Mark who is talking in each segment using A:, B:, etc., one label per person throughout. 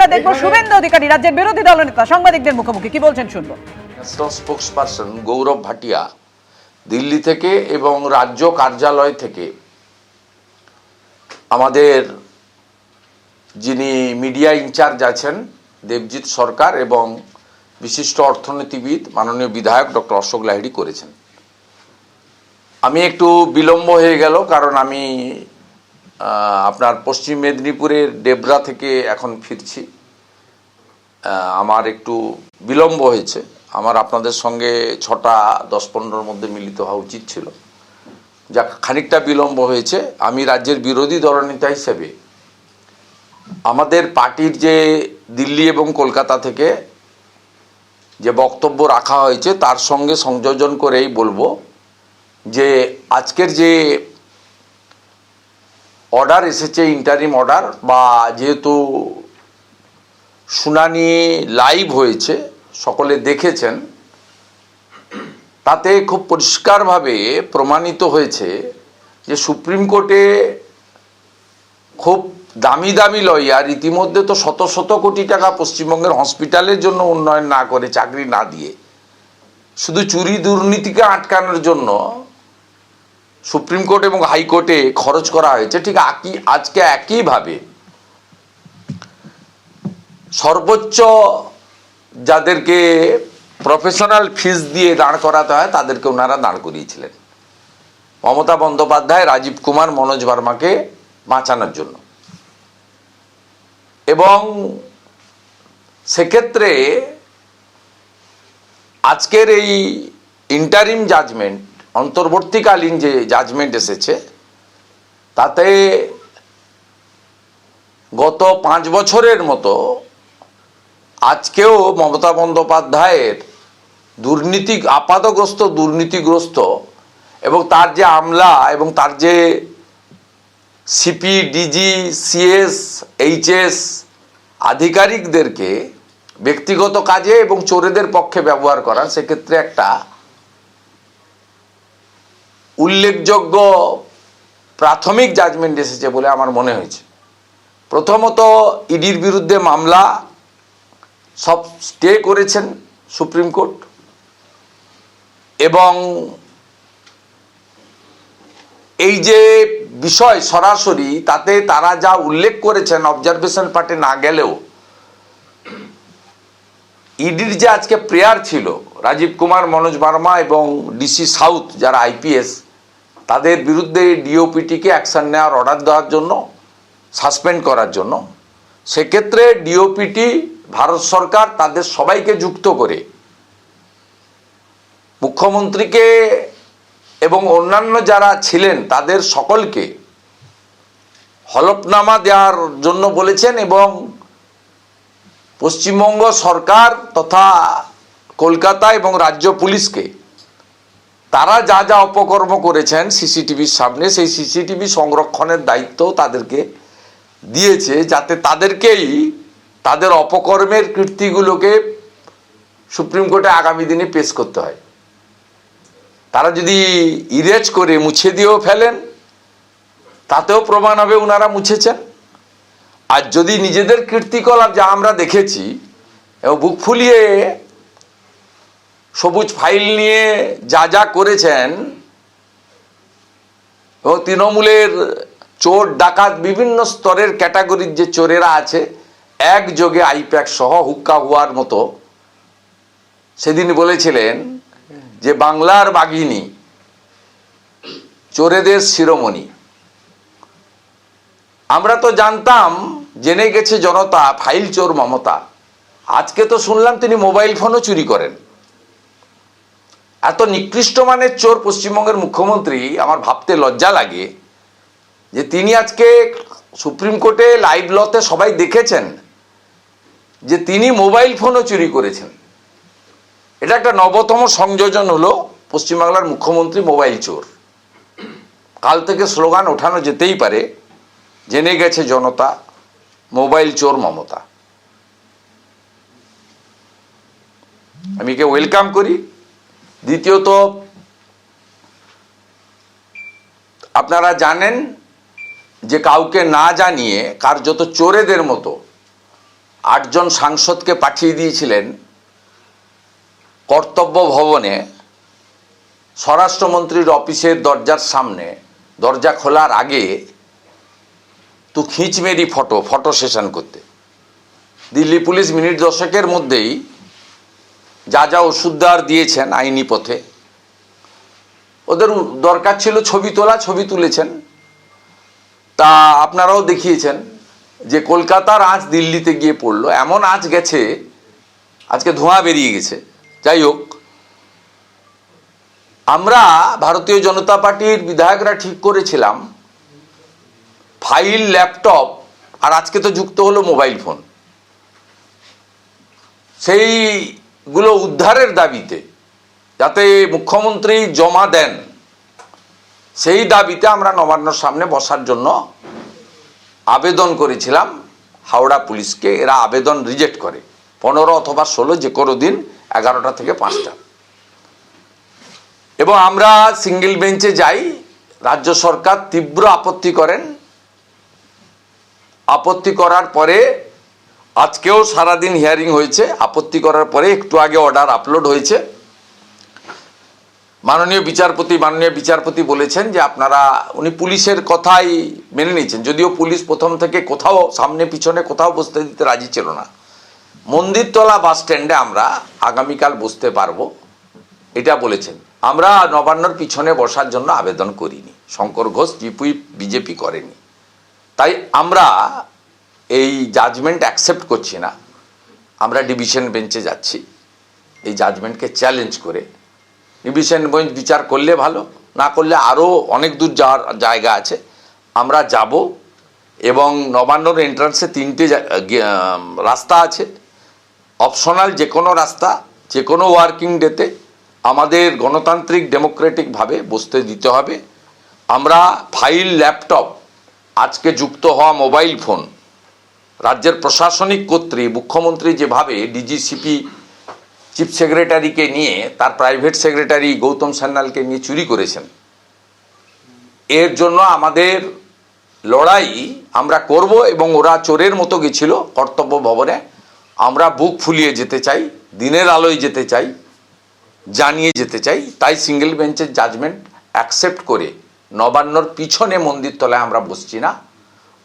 A: আমরা দেখব শুভেন্দু অধিকারী রাজ্যের বিরোধী দলনেতা সাংবাদিকদের মুখোমুখি কি বলছেন শুনবো।
B: ন্যাশনাল স্পোক্সপারসন গৌরব ভাটিয়া দিল্লি থেকে এবং রাজ্য কার্যালয় থেকে আমাদের যিনি মিডিয়া ইনচার্জ আছেন দেবজিৎ সরকার এবং বিশিষ্ট অর্থনীতিবিদ মাননীয় বিধায়ক ডক্টর অশোক লাহিড়ী করেছেন। আমি একটু বিলম্ব হয়ে গেল কারণ আমি আপনার পশ্চিম মেদিনীপুরের ডেবরা থেকে এখন ফিরছি। আমার একটু বিলম্ব হয়েছে। আমার আপনাদের সঙ্গে 6:10-15 মধ্যে মিলিত হওয়া উচিত ছিল, যা খানিকটা বিলম্ব হয়েছে। আমি রাজ্যের বিরোধী দলনেতা হিসেবে আমাদের পার্টির যে দিল্লি এবং কলকাতা থেকে যে বক্তব্য রাখা হয়েছে তার সঙ্গে সংযোজন করেই বলবো যে আজকের যে অর্ডার এসেছে, ইন্টারিম অর্ডার, বা যেহেতু শুনানি লাইভ হয়েছে, সকলে দেখেছেন, তাতে খুব পরিষ্কারভাবে প্রমাণিত হয়েছে যে সুপ্রিম কোর্টে খুব দামি দামি লয়ার ইতিমধ্যে তো শত শত কোটি টাকা পশ্চিমবঙ্গের হসপিটালের জন্য উন্নয়ন না করে, চাকরি না দিয়ে, শুধু চুরি দুর্নীতিকে আটকানোর জন্য সুপ্রিম কোর্ট এবং হাইকোর্টে খরচ করা হয়েছে। ঠিক আজকে একইভাবে সর্বোচ্চ যাদেরকে প্রফেশনাল ফিস দিয়ে দাঁড় করাতে হয় তাদেরকে ওনারা দাঁড় করিয়েছিলেন মমতা বন্দ্যোপাধ্যায়, রাজীব কুমার, মনোজ ভার্মাকে বাঁচানোর জন্য। এবং সেক্ষেত্রে আজকের এই ইন্টারিম জাজমেন্ট, অন্তর্বর্তীকালীন যে জাজমেন্ট এসেছে, তাতে গত 5 বছরের মতো আজকেও মমতা বন্দ্যোপাধ্যায়ের দুর্নীতিগ্রস্ত এবং তার যে আমলা এবং তার যে সিপি, ডিজি, সিএস, এইচএস আধিকারিকদেরকে ব্যক্তিগত কাজে এবং চোরেদের পক্ষে ব্যবহার করা, সেক্ষেত্রে একটা উল্লেখযোগ্য প্রাথমিক জাজমেন্ট এসেছে বলে আমার মনে হয়েছে। প্রথমত, ইডির বিরুদ্ধে মামলা সব স্টে করেছেন সুপ্রিম কোর্ট এবং এই যে বিষয় সরাসরি তাতে তারা যা উল্লেখ করেছেন অবজারভেশন পার্টে না গেলেও, ইডির যে আজকে প্রেয়ার ছিল রাজীব কুমার, মনোজ ভার্মা এবং ডিসি সাউথ যারা আইপিএস, তাদের বিরুদ্ধে ডিওপিটিকে অ্যাকশন নেওয়ার অর্ডার দেওয়ার জন্য, সাসপেন্ড করার জন্য, সেক্ষেত্রে ডিওপিটি ভারত সরকার তাদের সবাইকে যুক্ত করে মুখ্যমন্ত্রীকে এবং অন্যান্য যারা ছিলেন তাদের সকলকে হলফনামা দেওয়ার জন্য বলেছেন এবং পশ্চিমবঙ্গ সরকার তথা কলকাতা এবং রাজ্য পুলিশকে তারা যা যা অপকর্ম করেছেন সিসিটিভির সামনে, সেই সিসিটিভি সংরক্ষণের দায়িত্ব তাদেরকে দিয়েছে, যাতে তাদেরকেই তাদের অপকর্মের কীর্তিগুলোকে সুপ্রিম কোর্টে আগামী দিনে পেশ করতে হয়। তারা যদি ইরেজ করে মুছে দিয়েও ফেলেন তাতেও প্রমাণ হবে ওনারা মুছেছেন। আর যদি নিজেদের কীর্তিকলাপ যা আমরা দেখেছি এবং বুক ফুলিয়ে সবুজ ফাইল নিয়ে যা যা করেছেন এবং তৃণমূলের চোর ডাকাত বিভিন্ন স্তরের ক্যাটাগরির যে চোরেরা আছে একযোগে আইপ্যাক সহ হুক্কা হওয়ার মতো, সেদিন বলেছিলেন যে বাংলার বাঘিনী, চোরেদের শিরোমণি। আমরা তো জানতাম, জেনে গেছে জনতা, ফাইল চোর মমতা। আজকে তো শুনলাম তিনি মোবাইল ফোনও চুরি করেন। এত নিকৃষ্ট মানের চোর পশ্চিমবঙ্গের মুখ্যমন্ত্রী, আমার ভাবতে লজ্জা লাগে যে তিনি আজকে সুপ্রিম কোর্টে লাইভ লতে সবাই দেখেছেন যে তিনি মোবাইল ফোনও চুরি করেছেন। এটা একটা নবতম সংযোজন হলো পশ্চিমবাংলার মুখ্যমন্ত্রী মোবাইল চোর। কাল থেকে স্লোগান ওঠানো যেতেই পারে, জেনে গেছে জনতা, মোবাইল চোর মমতা। আমি একে ওয়েলকাম করি। দ্বিতীয়ত, আপনারা জানেন যে কাউকে না জানিয়ে কার্যত চোরেদের মতো 8জন সাংসদকে পাঠিয়ে দিয়েছিলেন কর্তব্য ভবনে স্বরাষ্ট্রমন্ত্রীর অফিসের দরজার সামনে, দরজা খোলার আগে তো খিঁচ মেরি ফটো সেশন করতে। দিল্লি পুলিশ মিনিট 10-এর মধ্যেই যা যা ওষুধ দেওয়ার দিয়েছেন আইনি পথে, ওদের দরকার ছিল ছবি তোলা, ছবি তুলেছেন। তা আপনারাও দেখিয়েছেন যে কলকাতার আঁচ দিল্লিতে গিয়ে পড়লো, এমন আঁচ গেছে আজকে ধোঁয়া বেরিয়ে গেছে। যাই হোক, আমরা ভারতীয় জনতা পার্টির বিধায়করা ঠিক করেছিলাম ফাইল, ল্যাপটপ আর আজকে তো যুক্ত হলো মোবাইল ফোন, সেইগুলো উদ্ধারের দাবিতে যাতে মুখ্যমন্ত্রী জমা দেন, সেই দাবিতে আমরা নবান্নর সামনে বসার জন্য আবেদন করেছিলাম হাওড়া পুলিশকে। এরা আবেদন রিজেক্ট করে 15 অথবা 16, যে কোনো দিন 11টা থেকে 5টা। এবং আমরা সিঙ্গেল বেঞ্চে যাই, রাজ্য সরকার তীব্র আপত্তি করেন। আপত্তি করার পরে আজকেও সারাদিন হিয়ারিং হয়েছে। আপত্তি করার পরে একটু আগে অর্ডার আপলোড হয়েছে। মাননীয় বিচারপতি বলেছেন যে আপনারা, উনি পুলিশের কথাই মেনে নিয়েছেন, যদিও পুলিশ প্রথম থেকে কোথাও সামনে পিছনে কোথাও বসতে দিতে রাজি ছিল না। মন্দিরতলা বাস স্ট্যান্ডে আমরা আগামীকাল বসতে পারবো এটা বলেছেন। আমরা নবান্নর পিছনে বসার জন্য আবেদন করিনি, শঙ্কর ঘোষ বিজেপি করেনি, তাই আমরা এই জাজমেন্ট অ্যাকসেপ্ট করছি না। আমরা ডিভিশন বেঞ্চে যাচ্ছি এই জাজমেন্টকে চ্যালেঞ্জ করে। ডিভিশন বেঞ্চ বিচার করলে ভালো, না করলে আরও অনেক দূর যাওয়ার জায়গা আছে, আমরা যাব। এবং নবান্নর এন্ট্রান্সে 3টে রাস্তা আছে, অপশনাল যে কোনো রাস্তা, যে কোনো ওয়ার্কিং ডেতে আমাদের গণতান্ত্রিক ডেমোক্রেটিকভাবে বসতে দিতে হবে। আমরা ফাইল, ল্যাপটপ, আজকে যুক্ত হওয়া মোবাইল ফোন, রাজ্যের প্রশাসনিক কর্তৃ মুখ্যমন্ত্রী যেভাবে ডিজিসিপি চিফ সেক্রেটারিকে নিয়ে তার প্রাইভেট সেক্রেটারি গৌতম সান্যালকে নিয়ে চুরি করেছেন, এর জন্য আমাদের লড়াই আমরা করব। এবং ওরা চোরের মতো গেছিল কর্তব্য ভবনে, আমরা বুক ফুলিয়ে যেতে চাই, দিনের আলোয় যেতে চাই, জানিয়ে যেতে চাই। তাই সিঙ্গেল বেঞ্চের জাজমেন্ট অ্যাকসেপ্ট করে নবান্নর পিছনে মন্দিরতলায় আমরা বসছি না,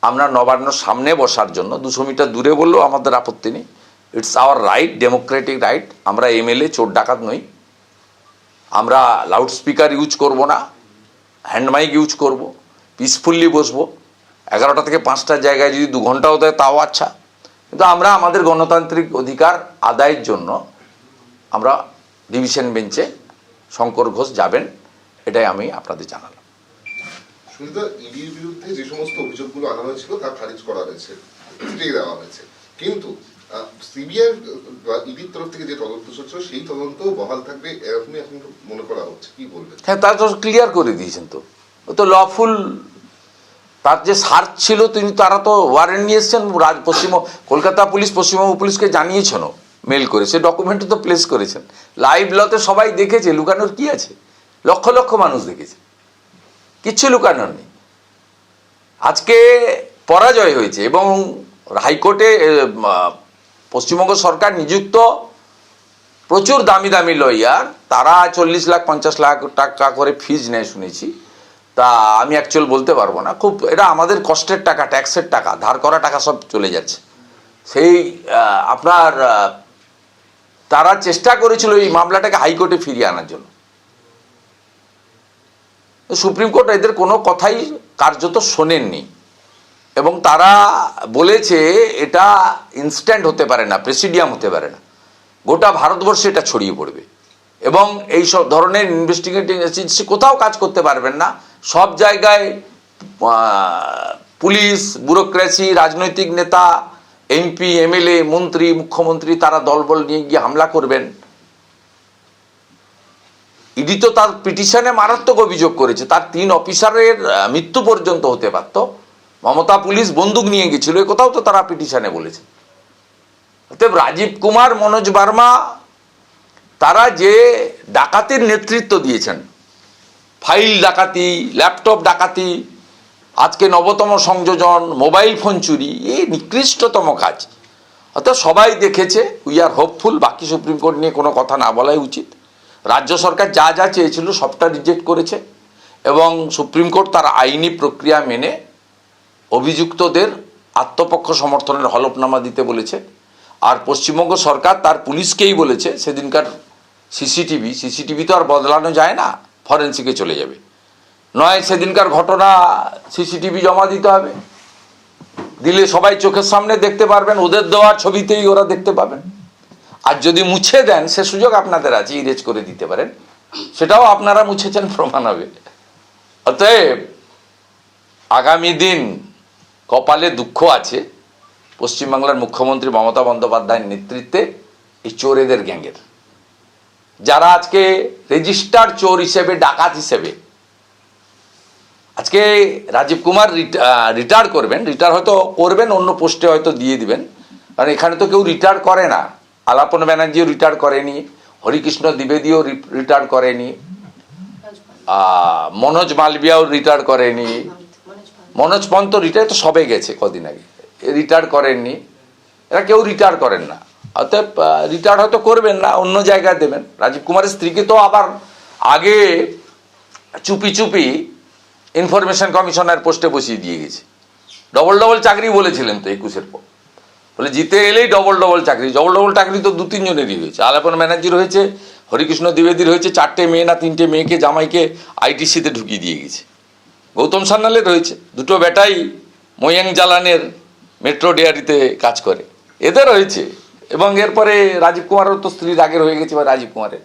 B: আমরা নবান্নর সামনে বসার জন্য 200 মিটার দূরে বললেও আমাদের আপত্তি নেই। It's hour right, Democratic right. আমরা এমএলএ, চোর ডাকাত নই। আমরা লাউডস্পিকার ইউজ করব না, হ্যান্ড মাইক ইউজ করব, পিসফুল্লি বসবো। 11টা থেকে 5টার জায়গায় যদি 2 ঘন্টাও দেয় তাও আচ্ছা, কিন্তু আমরা আমাদের গণতান্ত্রিক অধিকার আদায়ের জন্য আমরা ডিভিশন বেঞ্চে শঙ্কর ঘোষ যাবেন, এটাই আমি আপনাদের জানালাম।
C: সুনীতা, ইডির বিরুদ্ধে যে সমস্ত অভিযোগগুলো আনা হয়েছিল তা খারিজ করা হয়েছে, ফিরিয়ে দেওয়া হয়েছে, কিন্তু সিবিআই বা ইডির তরফ থেকে যে তদন্ত চলছে সেই তদন্ত বহাল থাকবে এরকমই এখন মনে করা হচ্ছে, কি বলবেন?
B: হ্যাঁ, তা তো ক্লিয়ার করে দিয়েছেন, তো ও তো লফুল। তার যে সার্চ ছিল, তারা তো ওয়ারেন্ট নিয়ে এসছেন। কলকাতা পুলিশ পশ্চিমবঙ্গ পুলিশকে জানিয়েছেন মেল করে, সে ডকুমেন্টও তো প্লেস করেছেন। লাইভ লতে সবাই দেখেছে, লুকানোর কি আছে? লক্ষ লক্ষ মানুষ দেখেছে, কিচ্ছু লুকানোর নেই। আজকে পরাজয় হয়েছে এবং হাইকোর্টে পশ্চিমবঙ্গ সরকার নিযুক্ত প্রচুর দামি দামি লয়ার, তারা 40 লাখ 50 লাখ টাকা করে ফিজ নেয় শুনেছি। তা আমি অ্যাকচুয়াল বলতে পারবো না, খুব এটা আমাদের কষ্টের টাকা, ট্যাক্সের টাকা, ধার করা টাকা সব চলে যাচ্ছে। সেই আপনার তারা চেষ্টা করেছিল এই মামলাটাকে হাইকোর্টে ফিরিয়ে আনার জন্য। সুপ্রিম কোর্ট এদের কোনো কথাই কার্যত শোনেননি এবং তারা বলেছে এটা ইনস্ট্যান্ট হতে পারে না, প্রেসিডিয়াম হতে পারে না, গোটা ভারতবর্ষে এটা ছড়িয়ে পড়বে এবং এই সব ধরনের ইনভেস্টিগেটিং এজেন্সি কোথাও কাজ করতে পারবেন না। সব জায়গায় পুলিশ, ব্যুরোক্রেসি, রাজনৈতিক নেতা, এমপি, এমএলএ, মন্ত্রী, মুখ্যমন্ত্রী তারা দলবল নিয়ে গিয়ে হামলা করবেন। ইডি তো তার পিটিশনে মারাত্মক অভিযোগ করেছে, তার 3 অফিসারের মৃত্যু পর্যন্ত হতে পারত। মমতা পুলিশ বন্দুক নিয়ে গেছিল, এ কোথাও তো তারা পিটিশনে বলেছে। অতএব রাজীব কুমার, মনোজ বার্মা তারা যে ডাকাতির নেতৃত্ব দিয়েছেন, ফাইল ডাকাতি, ল্যাপটপ ডাকাতি, আজকে নবতম সংযোজন, মোবাইল ফোন চুরি, এই নিকৃষ্টতম কাজ। অর্থাৎ সবাই দেখেছে, উই আর হোপফুল। বাকি সুপ্রিম কোর্ট নিয়ে কোনো কথা না বলাই উচিত। রাজ্য সরকার যা যা চেয়েছিল সবটা রিজেক্ট করেছে এবং সুপ্রিম কোর্ট তার আইনি প্রক্রিয়া মেনে অভিযুক্তদের আত্মপক্ষ সমর্থনের হলফনামা দিতে বলেছে। আর পশ্চিমবঙ্গ সরকার তার পুলিশকেই বলেছে সেদিনকার সিসিটিভি তো আর বদলানো যায় না, ফরেন্সিকে চলে যাবে, নয় সেদিনকার ঘটনা সিসিটিভি জমা দিতে হবে, দিলে সবাই চোখের সামনে দেখতে পারবেন, ওদের দেওয়ার ছবিতেই ওরা দেখতে পাবেন। আর যদি মুছে দেন সে সুযোগ আপনাদের আছে, ইরেজ করে দিতে পারেন, সেটাও আপনারা মুছেছেন, প্রমাণ হবে। অতএব আগামী দিন কপালে দুঃখ আছে পশ্চিমবাংলার মুখ্যমন্ত্রী মমতা বন্দ্যোপাধ্যায়ের নেতৃত্বে এই চোরেদের গ্যাংয়ের, যারা আজকে রেজিস্টার্ড চোর হিসেবে, ডাকাত হিসেবে, আজকে রাজীব কুমার রিটায়ার করবেন, রিটায়ার হয়তো করবেন, অন্য পোস্টে হয়তো দিয়ে দিবেন, কারণ এখানে তো কেউ রিটায়ার করে না। আলাপন ব্যানার্জিও রিটায়ার করেনি, হরিকৃষ্ণ দ্বিবেদীও রিটায়ার করেনি, মনোজ মালবিয়াও রিটায়ার করেনি, মনোজ পন্ত রিটায়ার তো সবে গেছে কদিন আগে, রিটায়ার করেননি, এরা কেউ রিটায়ার করেন না। অতএব রিটায়ার হয়তো করবেন না, অন্য জায়গায় দেবেন। রাজীব কুমারের স্ত্রীকে তো আবার আগে চুপি চুপি ইনফরমেশন কমিশনার পোস্টে বসিয়ে দিয়ে গেছে। ডবল ডবল চাকরি বলেছিলেন তো 21-এর পর, বলে জিতে এলেই ডবল ডবল চাকরি। ডবল ডবল চাকরি তো 2-3 জনেরই হয়েছে, আলাপন ব্যানার্জির হয়েছে, হরিকৃষ্ণ দ্বিবেদীর হয়েছে, 4টে মেয়ে না 3টে মেয়েকে জামাইকে আইটিসিতে ঢুকিয়ে দিয়ে গেছে। গৌতম সান্যালের রয়েছে, 2টো বেটাই ময়াং জালানের মেট্রো ডেয়ারিতে কাজ করে, এদের রয়েছে। এবং এরপরে রাজীব কুমারের তো স্ত্রীর আগের হয়ে গেছে, বা রাজীব কুমারের।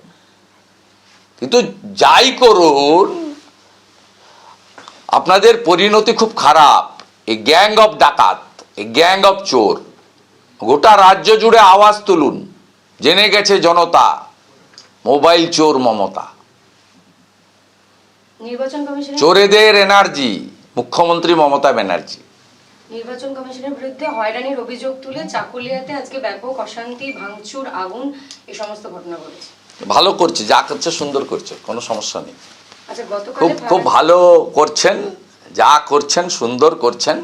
B: কিন্তু যাই করুন, আপনাদের পরিণতি খুব খারাপ। এই গ্যাং অফ ডাকাত, এই গ্যাং অফ চোর, গোটা রাজ্য জুড়ে আওয়াজ তুলুন, জেনে গেছে জনতা, মোবাইল চোর মমতা।
D: নির্বাচন কমিশনের
B: চোরেদের এনার্জি মুখ্যমন্ত্রী মমতা ব্যানার্জি।
D: নির্বাচন কমিশনের বিরুদ্ধে হয়রানির অভিযোগ তুলে চাকুলিয়াতে আজকে ব্যাপক অশান্তি, ভাঙচুর, আগুন, এই সমস্ত ঘটনা ঘটেছে।
B: ভালো করছে, যা করছে সুন্দর করছে, কোনো সমস্যা নেই।
D: আচ্ছা, গতকাল
B: খুব ভালো করছেন, যা করছেন সুন্দর করছেন।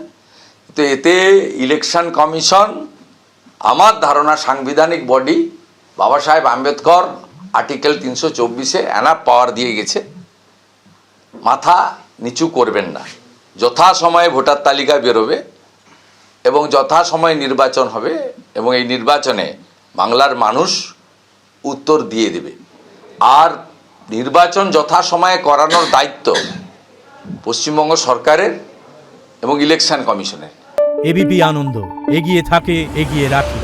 B: তো এতে ইলেকশন কমিশন, আমার ধারণা সাংবিধানিক বডি, বাবা সাহেব আম্বেদকর আর্টিকেল 324-এ এনাফ পাওয়ার দিয়ে গেছে। মাথা নিচু করবেন না, যথাসময়ে ভোটার তালিকা বেরোবে এবং যথাসময়ে নির্বাচন হবে, এবং এই নির্বাচনে বাংলার মানুষ উত্তর দিয়ে দেবে। আর নির্বাচন যথাসময়ে করানোর দায়িত্ব পশ্চিমবঙ্গ সরকারের এবং ইলেকশন কমিশনের।
E: এবিপি আনন্দ, এগিয়ে থাকে, এগিয়ে রাখে।